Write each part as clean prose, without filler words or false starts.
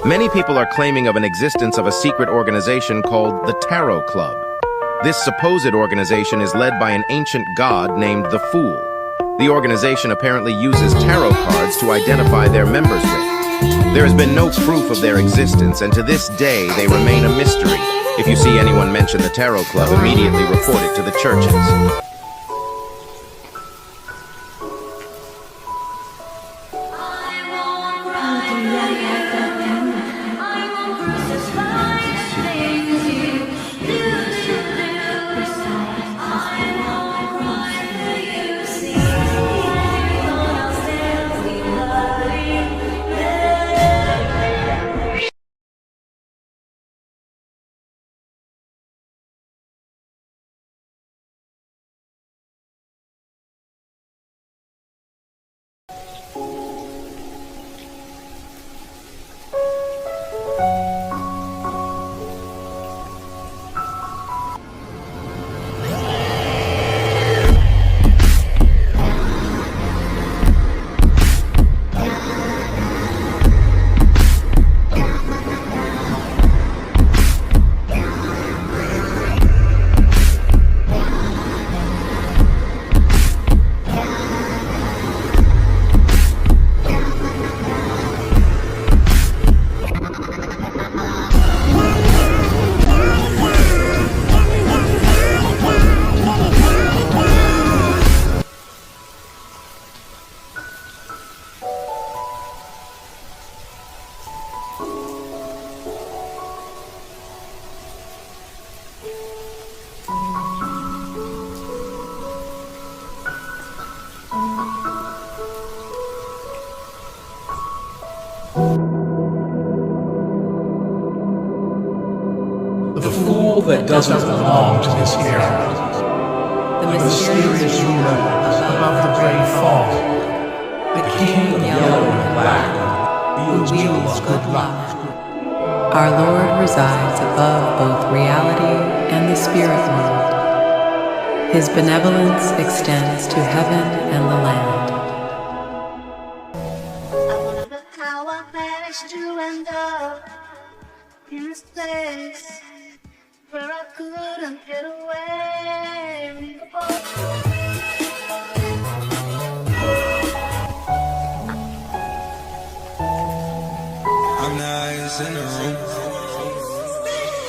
Many people are claiming of an existence of a secret organization called the Tarot Club. This supposed organization is led by an ancient god named the Fool. The organization apparently uses tarot cards to identify their members with. There has been no proof of their existence, and to this day they remain a mystery. If you see anyone mention the Tarot Club, immediately report it to the churches. The fool that doesn't belong to this era. The mysterious ruler above the gray fog. The king of yellow and black, who wields good luck. Our Lord resides above both reality and the spirit world. His benevolence extends to heaven and the land. I wonder how I managed to end up in this place where I couldn't get away. I'm the highest in the room.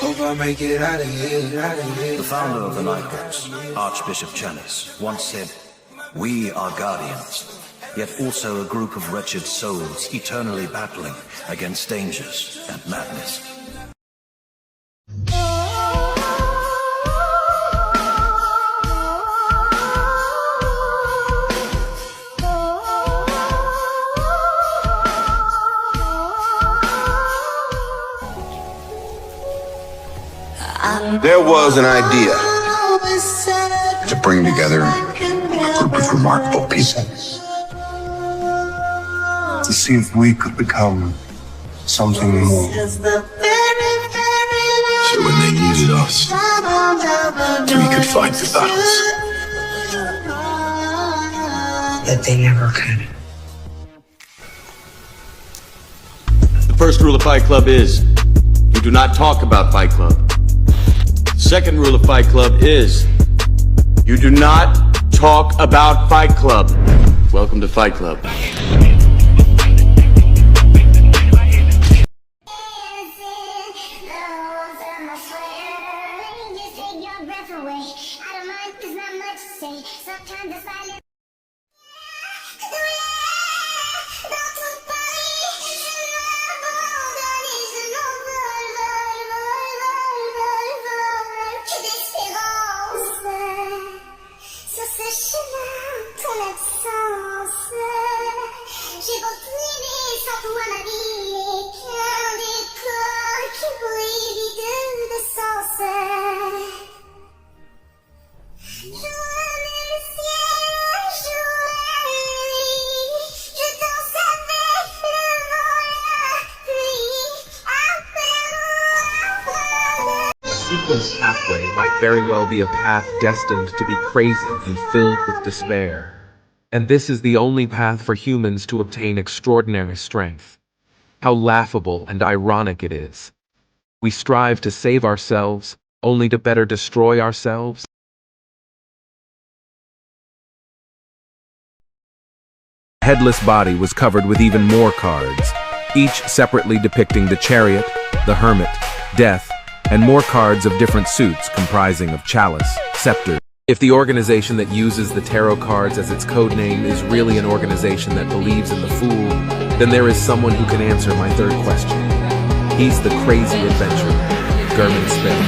Hope I make it out of here, The founder of the Nightwatch, Archbishop Chalice, once said, "We are guardians, yet also a group of wretched souls eternally battling against dangers and madness." There was an idea to bring together a group of remarkable people, to see if we could become something more. So when they needed us, we could fight the battles that they never could. The first rule of Fight Club is, you do not talk about Fight Club. Second rule of Fight Club is, you do not talk about Fight Club. Welcome to Fight Club. This pathway might very well be a path destined to be crazy and filled with despair. And this is the only path for humans to obtain extraordinary strength. How laughable and ironic it is. We strive to save ourselves, only to better destroy ourselves. Headless body was covered with even more cards, each separately depicting the chariot, the hermit, death, and more cards of different suits comprising of chalice, scepter. If the organization that uses the tarot cards as its code name is really an organization that believes in the Fool, then there is someone who can answer my third question. He's the crazy adventurer, German Spinner.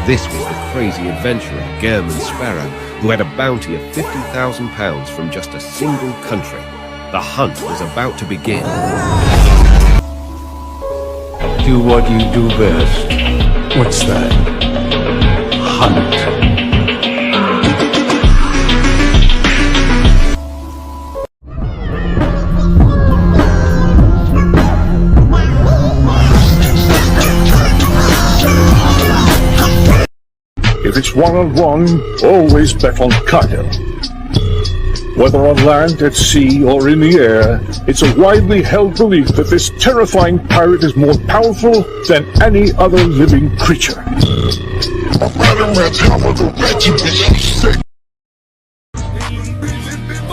This was the crazy adventurer, German Sparrow, who had a bounty of £50,000 from just a single country. The hunt was about to begin. Do what you do best. What's that? Hunt. If it's one-on-one, always bet on Kyle. Whether on land, at sea, or in the air, it's a widely held belief that this terrifying pirate is more powerful than any other living creature.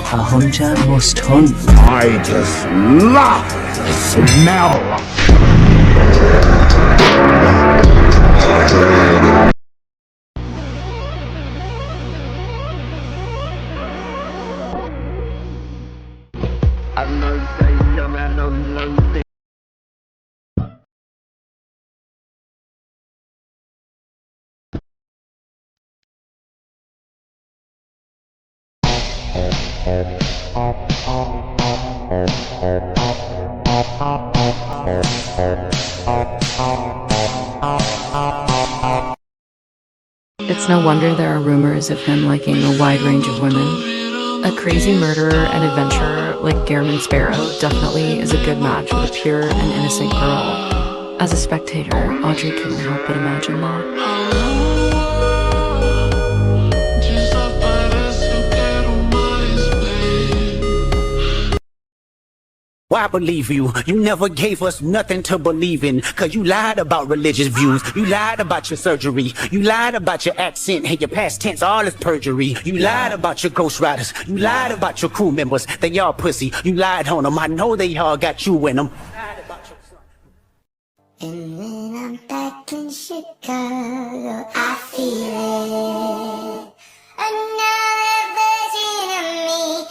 A hunter must hunt. I just love the smell. It's no wonder there are rumors of him liking a wide range of women. A crazy murderer and adventurer like German Sparrow definitely is a good match with a pure and innocent girl. As a spectator, Audrey couldn't help but imagine that. Why believe you? You never gave us nothing to believe in, cause you lied about religious views, you lied about your surgery, you lied about your accent and your past tense, all is perjury. You lied about your ghost riders, you lied about your crew members, they y'all pussy, you lied on them, I know they all got you in them. And when I'm back in Chicago, I feel it. Another version of me.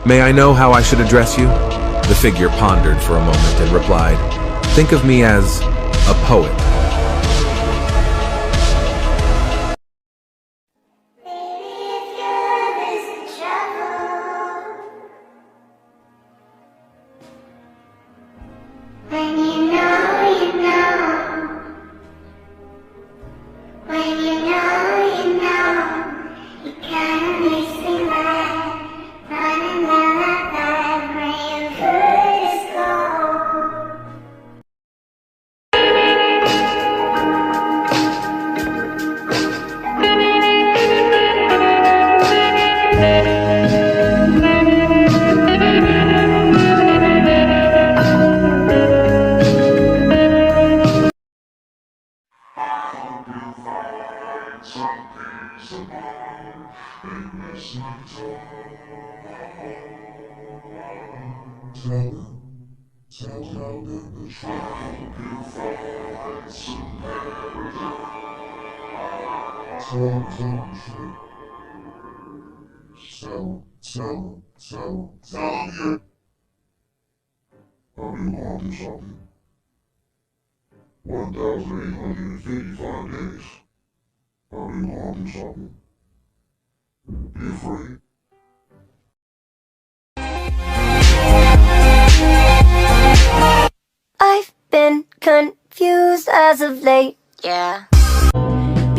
May I know how I should address you? The figure pondered for a moment and replied, "Think of me as a poet." When you know, you know. When you know, you know. You kinda makes me laugh. Running down that path, praying for this goal. I've been confused as of late, yeah.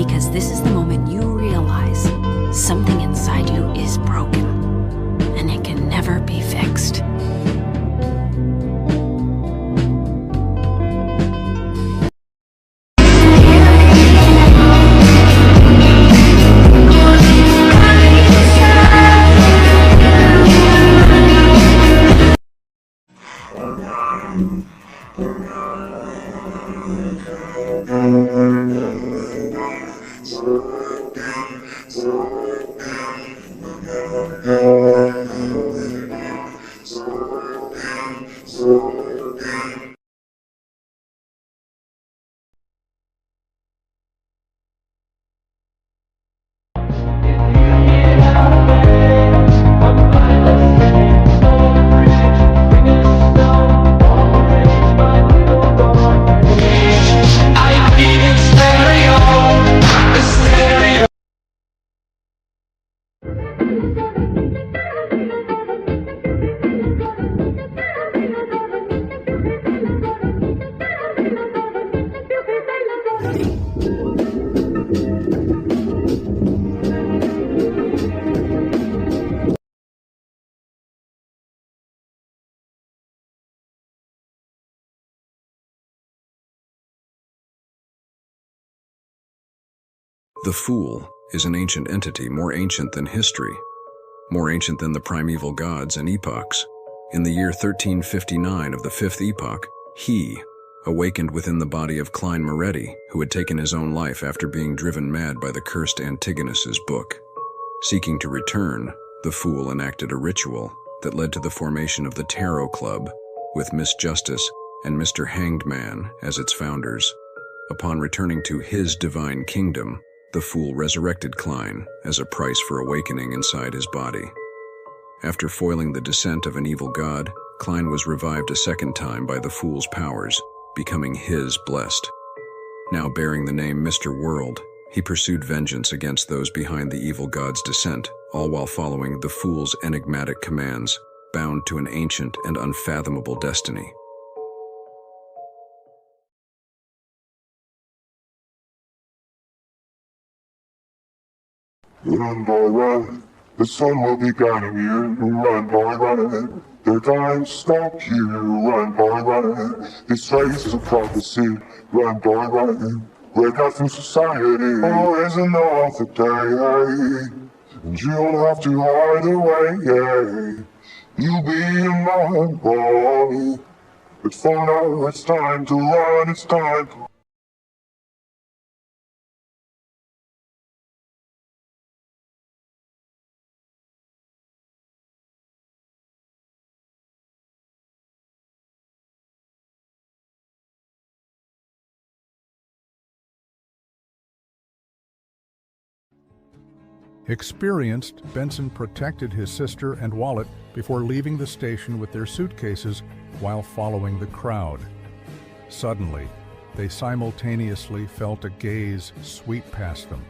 because this is the moment you realize something inside you is broken, and it can never be fixed. The Fool is an ancient entity more ancient than history, more ancient than the primeval gods and epochs. In the year 1359 of the fifth epoch, he awakened within the body of Klein Moretti, who had taken his own life after being driven mad by the cursed Antigonus's book. Seeking to return, the Fool enacted a ritual that led to the formation of the Tarot Club, with Miss Justice and Mr. Hanged Man as its founders. Upon returning to his divine kingdom, the Fool resurrected Klein as a price for awakening inside his body. After foiling the descent of an evil god, Klein was revived a second time by the Fool's powers, becoming his blessed. Now bearing the name Mr. World, he pursued vengeance against those behind the evil god's descent, all while following the Fool's enigmatic commands, bound to an ancient and unfathomable destiny. Run, boy, run. The sun will be guiding you. Run, boy, run. They're dying to stop you. Run, boy, run. This race is a prophecy. Run, boy, run. Break out from society. Always another day. And you don't have to hide away. You'll be a man, boy. But for now, it's time to run. It's time to... Experienced, Benson protected his sister and wallet before leaving the station with their suitcases while following the crowd. Suddenly, they simultaneously felt a gaze sweep past them.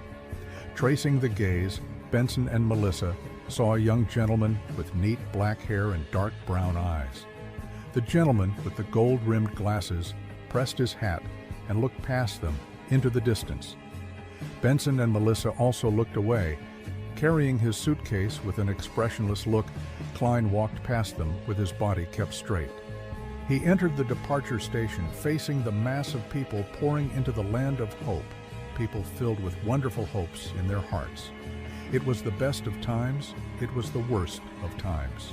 Tracing the gaze, Benson and Melissa saw a young gentleman with neat black hair and dark brown eyes. The gentleman with the gold-rimmed glasses pressed his hat and looked past them into the distance. Benson and Melissa also looked away. Carrying his suitcase with an expressionless look, Klein walked past them with his body kept straight. He entered the departure station facing the mass of people pouring into the land of hope, people filled with wonderful hopes in their hearts. It was the best of times, it was the worst of times.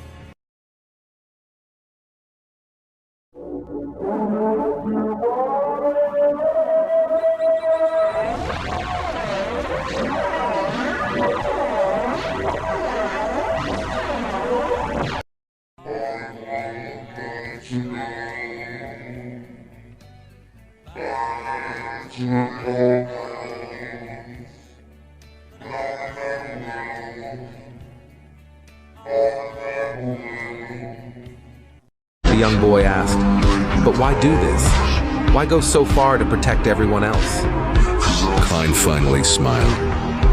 The young boy asked, "But why do this? Why go so far to protect everyone else?" Klein finally smiled,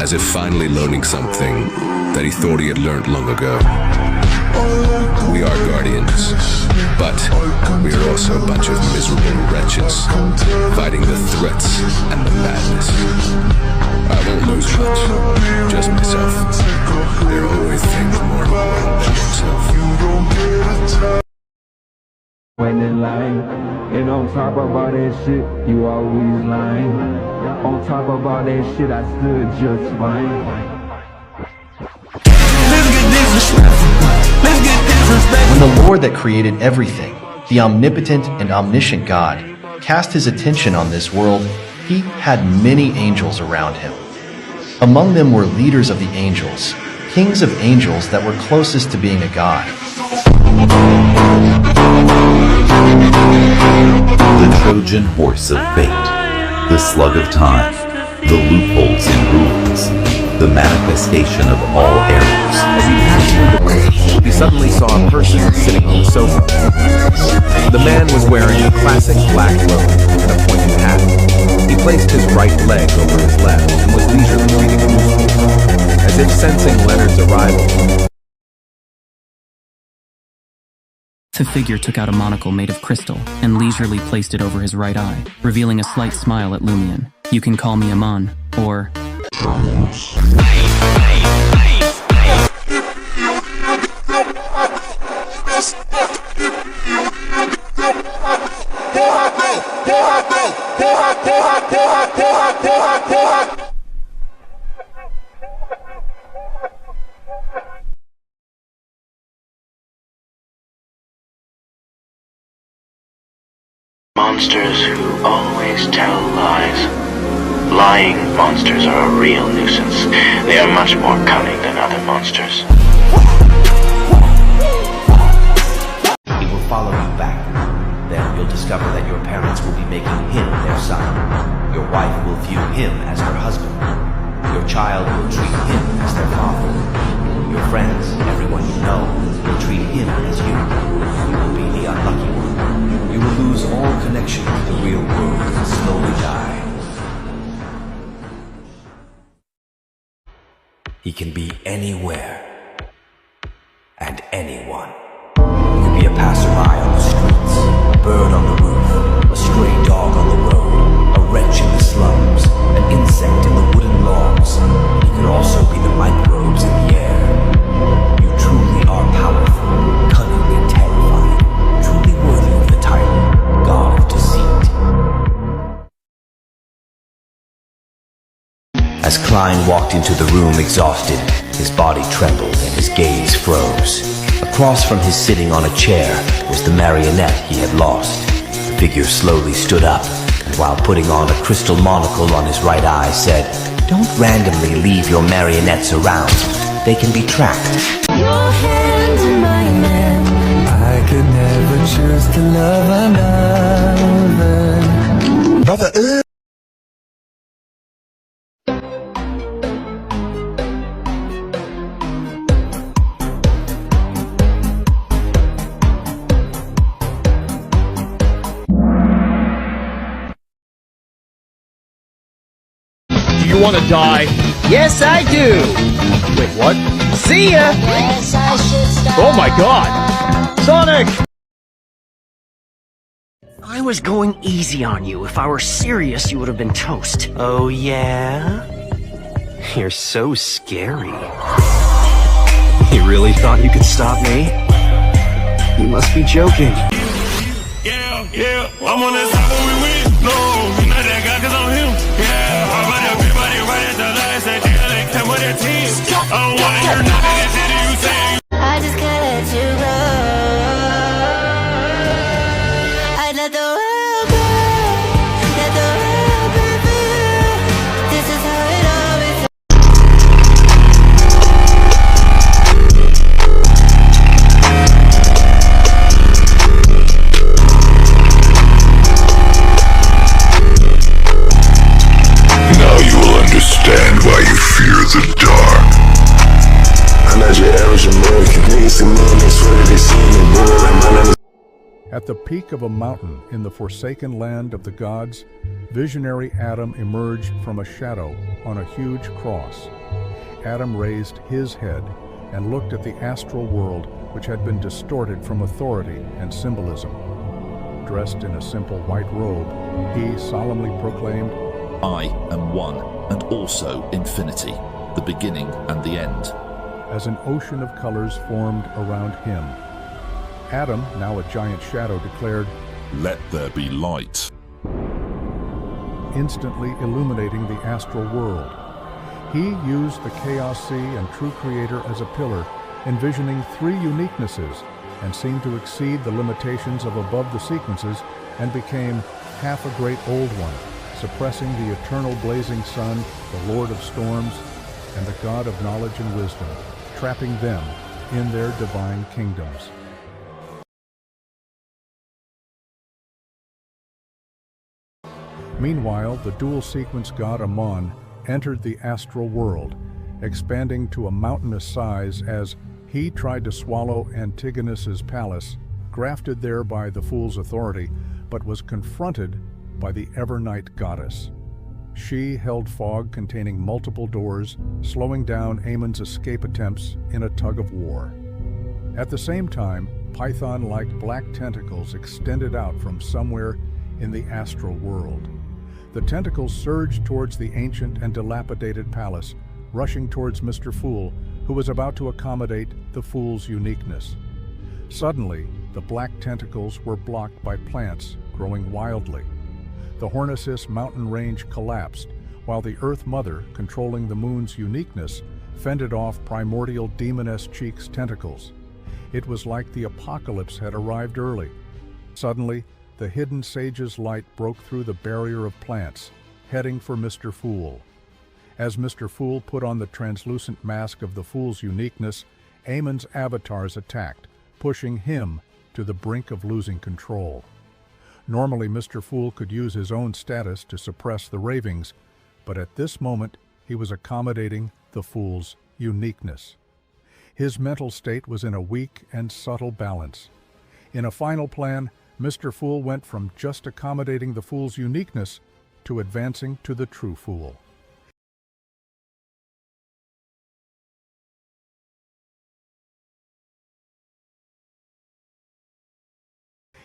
as if finally learning something that he thought he had learned long ago. We are guardians, but we are also a bunch of miserable wretches, fighting the threats and the madness. touch. Just myself. There are always things more important than oneself. When in line, and on top of all that shit, you always lying. On top of all that shit, I stood just fine. When the Lord that created everything, the omnipotent and omniscient God, cast his attention on this world, he had many angels around him. Among them were leaders of the angels, kings of angels that were closest to being a god. The Trojan horse of fate, the slug of time, the loopholes in rules, the manifestation of all errors. As he passed through the room, he suddenly saw a person sitting on the sofa. The man was wearing a classic black robe and a pointed hat. He placed his right leg over his left and was leisurely reading a newspaper, as if sensing Leonard's arrival. The figure took out a monocle made of crystal and leisurely placed it over his right eye, revealing a slight smile at Lumion. You can call me Amon, or... Monsters who always tell lies. Lying monsters are a real nuisance. They are much more cunning than other monsters. He will follow you back. Then you'll discover that your parents will be making him their son. Your wife will view him as her husband. Your child will treat him as their father. Your friends, everyone you know, will treat him as you. You will be the unlucky one. You will lose all connection with the real world and slowly die. He can be anywhere and anyone. You can be a passerby on the streets, a bird on the roof, a stray dog on the road, a wretch in the slums, an insect in the wooden logs. You can also be the microbes in the air. You truly are powerful, cunning and terrifying, truly worthy of the title, God of Deceit. As Klein walked into the room exhausted, his body trembled and his gaze froze. Across from his sitting on a chair was the marionette he had lost. The figure slowly stood up, and while putting on a crystal monocle on his right eye said, "Don't randomly leave your marionettes around. They can be tracked." Your hand in my hand. I could never choose to love another. Brother, Do you want to die? Yes, I do. Wait, what? See ya. Oh my god! Sonic! I was going easy on you. If I were serious, you would have been toast. Oh yeah? You're so scary. You really thought you could stop me? You must be joking. yeah, I'm on that side when we win. No, you're not that guy 'cause I'm him. Yeah, how about everybody right at the last day? They came with their team. I don't wanna hear nothing that you say. I just can't let you go. I let the world go. Let the world be free. This is how it always is. Now you will understand why you fear the dark. I'm not your average American. Niggas see me and they swear that they see me, boy. Like my name is. At the peak of a mountain in the forsaken land of the gods, visionary Adam emerged from a shadow on a huge cross. Adam raised his head and looked at the astral world, which had been distorted from authority and symbolism. Dressed in a simple white robe, he solemnly proclaimed, I am one, and also infinity, the beginning and the end. As an ocean of colors formed around him. Adam, now a giant shadow, declared, "Let there be light," instantly illuminating the astral world. He used the Chaos Sea and True Creator as a pillar, envisioning 3 uniquenesses, and seemed to exceed the limitations of above the sequences, and became half a great old one, suppressing the eternal blazing sun, the Lord of storms, and the God of knowledge and wisdom, trapping them in their divine kingdoms. Meanwhile, the dual-sequence god Amon entered the astral world, expanding to a mountainous size as he tried to swallow Antigonus's palace, grafted there by the fool's authority, but was confronted by the Evernight goddess. She held fog containing multiple doors, slowing down Amon's escape attempts in a tug-of-war. At the same time, python-like black tentacles extended out from somewhere in the astral world. The tentacles surged towards the ancient and dilapidated palace, rushing towards Mr. Fool, who was about to accommodate the Fool's uniqueness. Suddenly, the black tentacles were blocked by plants growing wildly. The Hornicis mountain range collapsed, while the Earth Mother, controlling the Moon's uniqueness, fended off primordial Demoness Cheek's tentacles. It was like the apocalypse had arrived early. Suddenly, the hidden sage's light broke through the barrier of plants, heading for Mr. Fool. As Mr. Fool put on the translucent mask of the Fool's uniqueness, Amon's avatars attacked, pushing him to the brink of losing control. Normally, Mr. Fool could use his own status to suppress the ravings, but at this moment, he was accommodating the Fool's uniqueness. His mental state was in a weak and subtle balance. In a final plan, Mr. Fool went from just accommodating the Fool's uniqueness to advancing to the true Fool.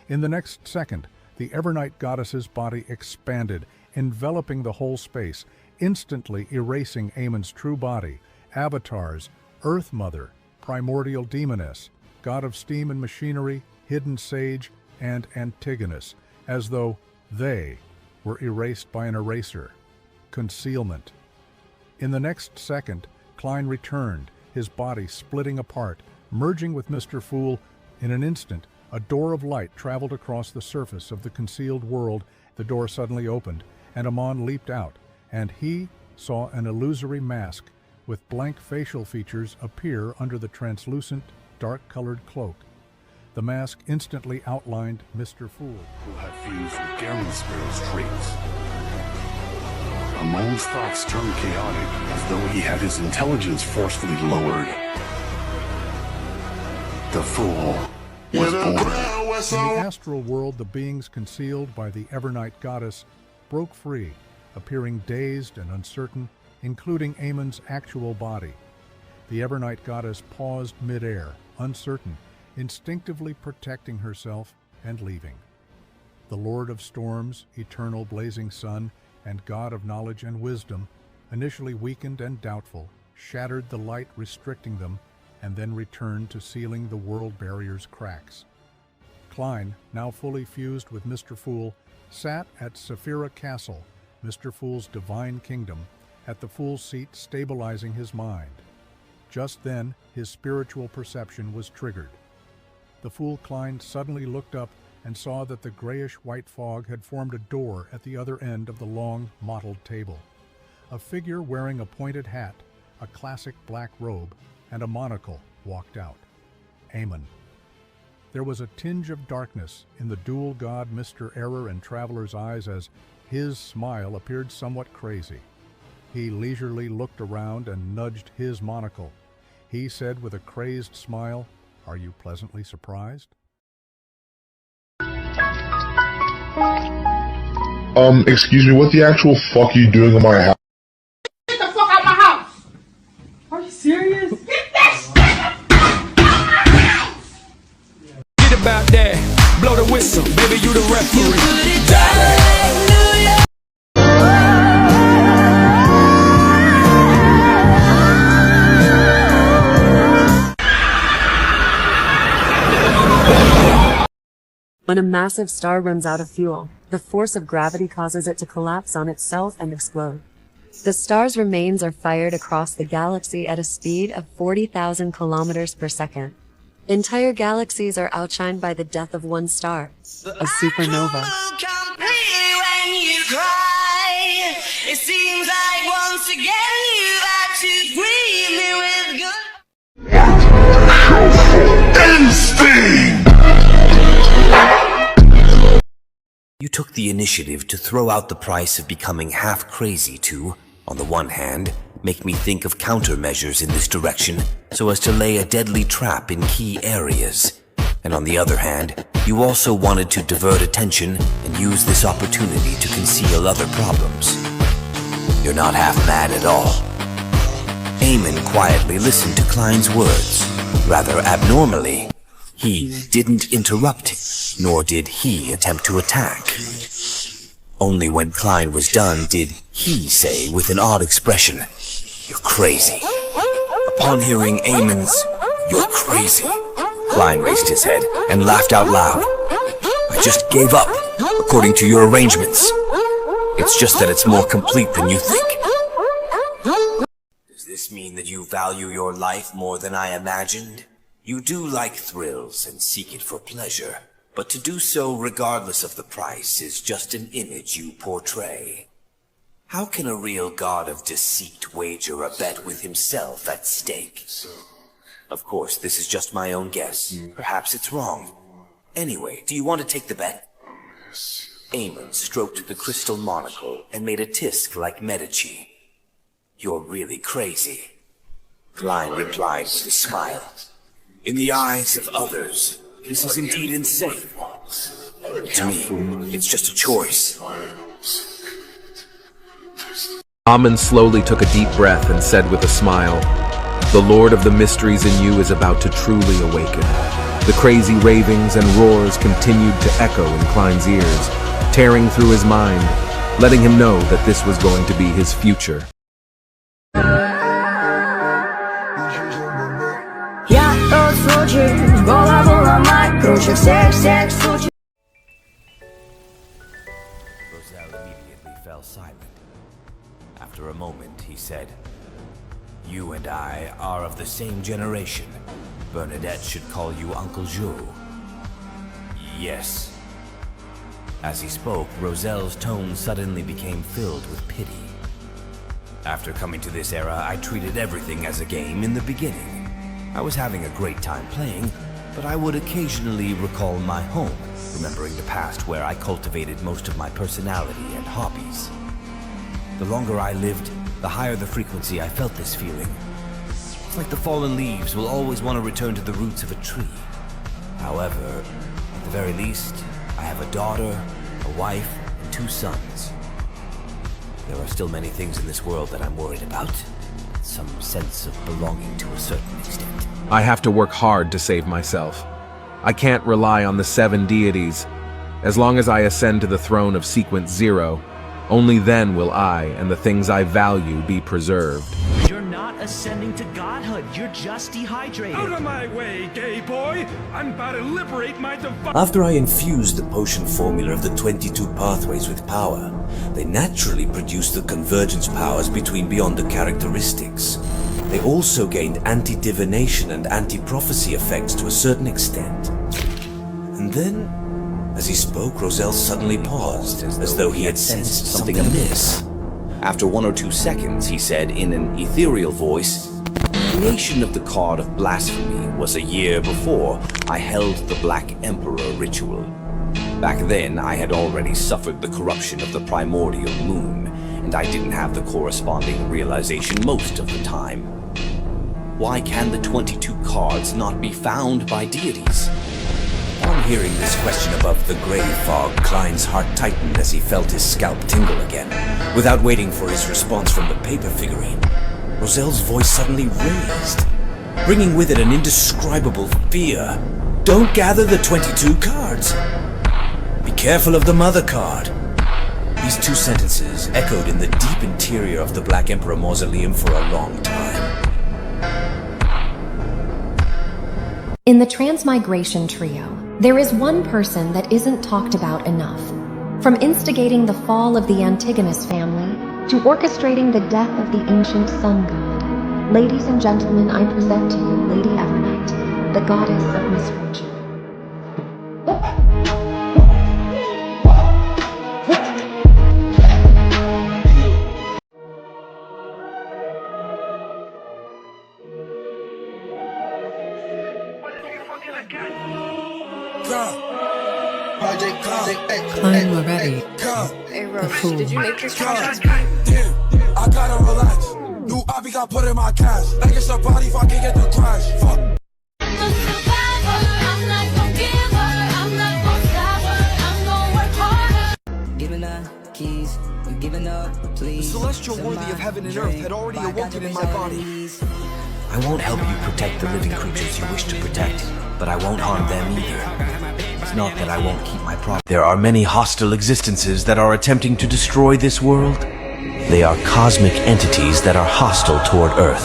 In the next second, the Evernight goddess's body expanded, enveloping the whole space, instantly erasing Amon's true body, avatars, Earth Mother, Primordial Demoness, God of Steam and Machinery, Hidden Sage, and Antigonus, as though they were erased by an eraser. Concealment. In the next second, Klein returned, his body splitting apart, merging with Mr. Fool. In an instant, a door of light traveled across the surface of the concealed world. The door suddenly opened, and Amon leaped out, and he saw an illusory mask with blank facial features appear under the translucent, dark-colored cloak. The mask instantly outlined Mr. Fool, who had fused with Garin Sparrow's traits. Amon's thoughts turned chaotic, as though he had his intelligence forcefully lowered. The Fool was born. In the astral world, the beings concealed by the Evernight goddess broke free, appearing dazed and uncertain, including Amon's actual body. The Evernight goddess paused mid-air, uncertain, instinctively protecting herself and leaving. The Lord of Storms, eternal blazing sun, and God of knowledge and wisdom, initially weakened and doubtful, shattered the light restricting them, and then returned to sealing the world barrier's cracks. Klein, now fully fused with Mr. Fool, sat at Sefirah Castle, Mr. Fool's divine kingdom, at the Fool's seat, stabilizing his mind. Just then, his spiritual perception was triggered. The Fool Klein suddenly looked up and saw that the grayish-white fog had formed a door at the other end of the long, mottled table. A figure wearing a pointed hat, a classic black robe, and a monocle walked out. Amon. There was a tinge of darkness in the dual god Mr. Error and Traveler's eyes as his smile appeared somewhat crazy. He leisurely looked around and nudged his monocle. He said with a crazed smile, "Are you pleasantly surprised?" Excuse me, what the actual fuck are you doing in my house? Get the fuck out of my house! Are you serious? Get that shit out of my house! Get about that, blow the whistle, baby, you the referee. When a massive star runs out of fuel, the force of gravity causes it to collapse on itself and explode. The star's remains are fired across the galaxy at a speed of 40,000 kilometers per second. Entire galaxies are outshined by the death of one star, a supernova. When you cry, it seems like once again you had to greet me with good Instinct! You took the initiative to throw out the price of becoming half crazy to, on the one hand, make me think of countermeasures in this direction so as to lay a deadly trap in key areas. And on the other hand, you also wanted to divert attention and use this opportunity to conceal other problems. You're not half mad at all. Amon quietly listened to Klein's words. Rather abnormally, he didn't interrupt, nor did he attempt to attack. Only when Klein was done did he say with an odd expression, "You're crazy." Upon hearing Amon's, "You're crazy," Klein raised his head and laughed out loud. "I just gave up, according to your arrangements. It's just that it's more complete than you think." Does this mean that you value your life more than I imagined? You do like thrills and seek it for pleasure, but to do so regardless of the price is just an image you portray. How can a real god of deceit wager a bet with himself at stake? Of course, this is just my own guess. Perhaps it's wrong. Anyway, do you want to take the bet? Amon stroked the crystal monocle and made a tisk like Medici. "You're really crazy," Klein replied with a smile. "In the eyes of others, this is indeed insane. To me, it's just a choice." Amon slowly took a deep breath and said with a smile, "The Lord of the Mysteries in you is about to truly awaken." The crazy ravings and roars continued to echo in Klein's ears, tearing through his mind, letting him know that this was going to be his future. Roselle immediately fell silent. After a moment, he said, "You and I are of the same generation. Bernadette should call you Uncle Joe." "Yes." As he spoke, Roselle's tone suddenly became filled with pity. "After coming to this era, I treated everything as a game in the beginning. I was having a great time playing, but I would occasionally recall my home, remembering the past where I cultivated most of my personality and hobbies. The longer I lived, the higher the frequency I felt this feeling. It's like the fallen leaves will always want to return to the roots of a tree. However, at the very least, I have a daughter, a wife, and 2 sons. There are still many things in this world that I'm worried about. Some sense of belonging to a certain extent. I have to work hard to save myself. I can't rely on the 7 deities. As long as I ascend to the throne of Sequence 0, only then will I and the things I value be preserved. You're not ascending to godhood, you're just dehydrated. Out of my way, gay boy! I'm about to liberate my divine— After I infused the potion formula of the 22 pathways with power, they naturally produced the convergence powers between beyond the characteristics. They also gained anti-divination and anti-prophecy effects to a certain extent. And then, as he spoke, Roselle suddenly paused, as though he had sensed something amiss. After 1 or 2 seconds, he said in an ethereal voice, "The creation of the card of blasphemy was a year before I held the Black Emperor ritual. Back then, I had already suffered the corruption of the primordial moon, and I didn't have the corresponding realization most of the time. Why can the 22 cards not be found by deities?" On hearing this question above the gray fog, Klein's heart tightened as he felt his scalp tingle again. Without waiting for his response from the paper figurine, Roselle's voice suddenly raised, bringing with it an indescribable fear. "Don't gather the 22 cards. Be careful of the mother card." These 2 sentences echoed in the deep interior of the Black Emperor Mausoleum for a long time. In the Transmigration Trio, There is one person that isn't talked about enough. From instigating the fall of the Antigonus family to orchestrating the death of the ancient sun god. Ladies and gentlemen, I present to you Lady Evernight, the goddess of misfortune. I'm already Hey Roach, did you make this contract? Damn, I gotta relax. New Ivy got put in my cash. Like it's a body if I can get the crash. Fuck. Giving up keys, you giving up, please. The celestial worthy of heaven and earth had already awoken in my body. I won't help you protect the living creatures you wish to protect, but I won't harm them either. It's not that I won't keep my promise. There are many hostile existences that are attempting to destroy this world. They are cosmic entities that are hostile toward Earth.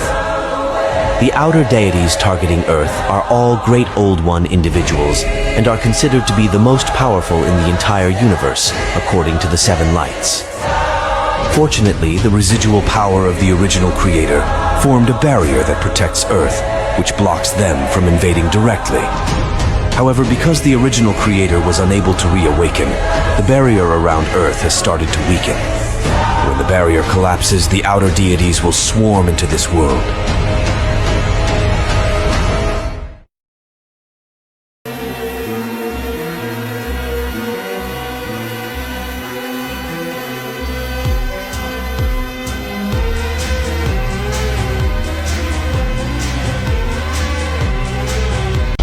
The outer deities targeting Earth are all Great Old One individuals and are considered to be the most powerful in the entire universe, according to the Seven Lights. Fortunately, the residual power of the original creator formed a barrier that protects Earth, which blocks them from invading directly. However, because the original creator was unable to reawaken, the barrier around Earth has started to weaken. When the barrier collapses, the outer deities will swarm into this world.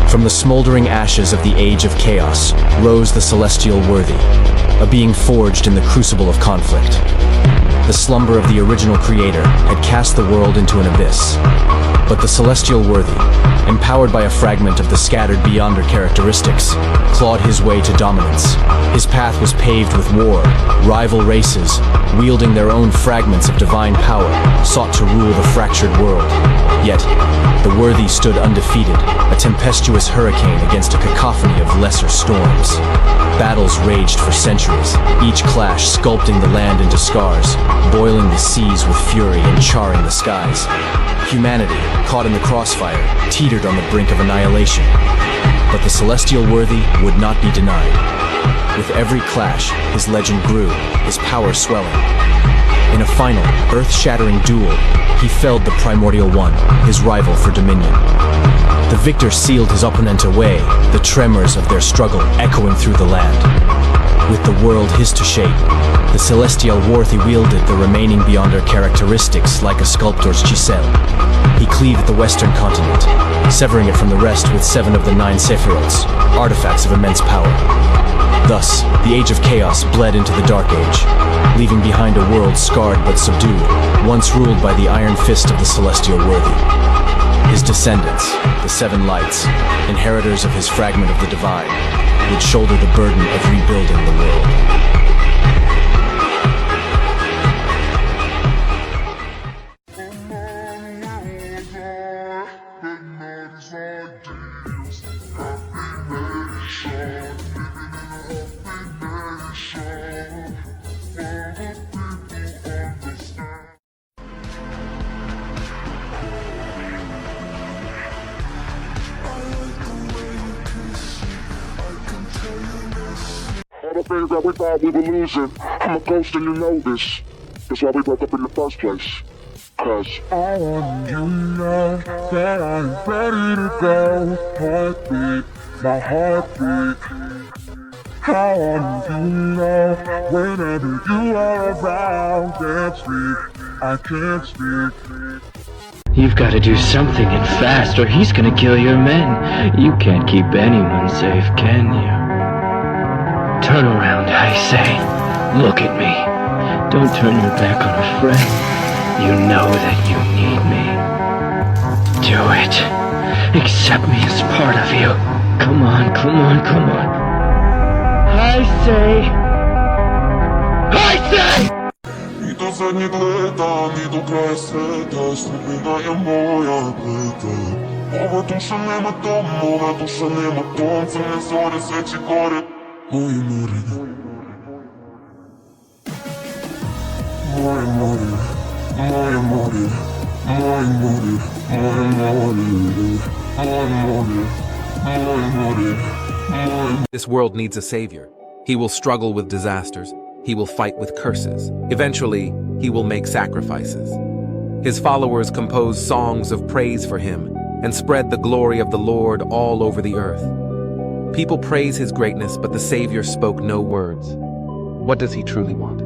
From the smoldering ashes of the Age of Chaos rose the Celestial Worthy, a being forged in the crucible of conflict. The slumber of the original creator had cast the world into an abyss. But the Celestial Worthy, empowered by a fragment of the scattered Beyonder characteristics, clawed his way to dominance. His path was paved with war. Rival races, wielding their own fragments of divine power, sought to rule the fractured world. Yet, the Worthy stood undefeated, a tempestuous hurricane against a cacophony of lesser storms. Battles raged for centuries, each clash sculpting the land into scars, boiling the seas with fury and charring the skies. Humanity, caught in the crossfire, teetered on the brink of annihilation. But the Celestial Worthy would not be denied. With every clash, his legend grew, his power swelling. In a final, earth-shattering duel, he felled the Primordial One, his rival for dominion. The victor sealed his opponent away, the tremors of their struggle echoing through the land. With the world his to shape, the Celestial Worthy wielded the remaining Beyonder characteristics like a sculptor's chisel. He cleaved the western continent, severing it from the rest with 7 of the 9 Sephiroths, artifacts of immense power. Thus, the Age of Chaos bled into the Dark Age, leaving behind a world scarred but subdued, once ruled by the iron fist of the Celestial Worthy. His descendants, the Seven Lights, inheritors of his fragment of the Divine, would shoulder the burden of rebuilding the world. All the things that we thought we were losing, I'm a ghost and you know this. That's why we broke up in the first place. Cause I want you to know that I'm ready to go. Heartbeat, my heartbeat. I want you to know whenever you are around. Can't speak, I can't speak. You've got to do something and fast or he's gonna kill your men. You can't keep anyone safe, can you? Turn around, I say. Look at me. Don't turn your back on a friend. You know that you need me. Do it. Accept me as part of you. Come on, come on, come on. I say... I do zadnjeg leta, ni do kraja sveta, sudbina je moja pleta. Море душа нема дом, море душа нема дом, цели зори сечи горе. Моje more, moje more, moje more, moje more, moje more. This world needs a savior. He will struggle with disasters. He will fight with curses. Eventually, he will make sacrifices. His followers compose songs of praise for him and spread the glory of the Lord all over the earth. People praise his greatness, but the Savior spoke no words. What does he truly want?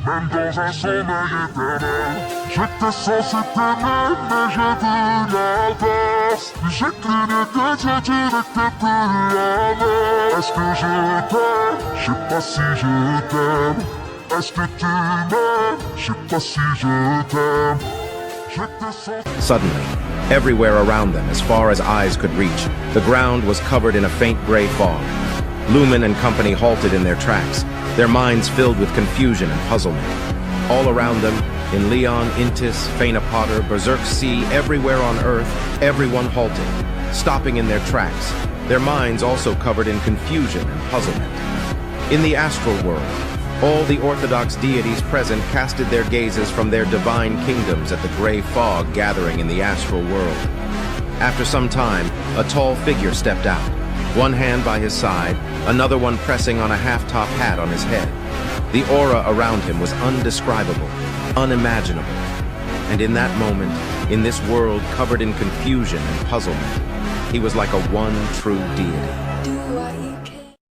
Même dans un sommeil éternel, j'étais censé t'aimer, mais j'ai vu l'inverse. J'ai cligné des yeux, tu n'étais plus la même. Est-ce que je t'aime? Je sais pas si je t'aime. Est-ce que tu m'aimes? Je sais pas si je t'aime. Suddenly, everywhere around them, as far as eyes could reach, the ground was covered in a faint gray fog. Lumen and company halted in their tracks, their minds filled with confusion and puzzlement. All around them, in Leon, Intis, Fena Potter, Berserk Sea, everywhere on Earth, everyone halted, stopping in their tracks, their minds also covered in confusion and puzzlement. In the astral world, all the Orthodox deities present casted their gazes from their divine kingdoms at the gray fog gathering in the astral world. After some time, a tall figure stepped out, one hand by his side, another one pressing on a half-top hat on his head. The aura around him was undescribable, unimaginable. And in that moment, in this world covered in confusion and puzzlement, he was like a one true deity.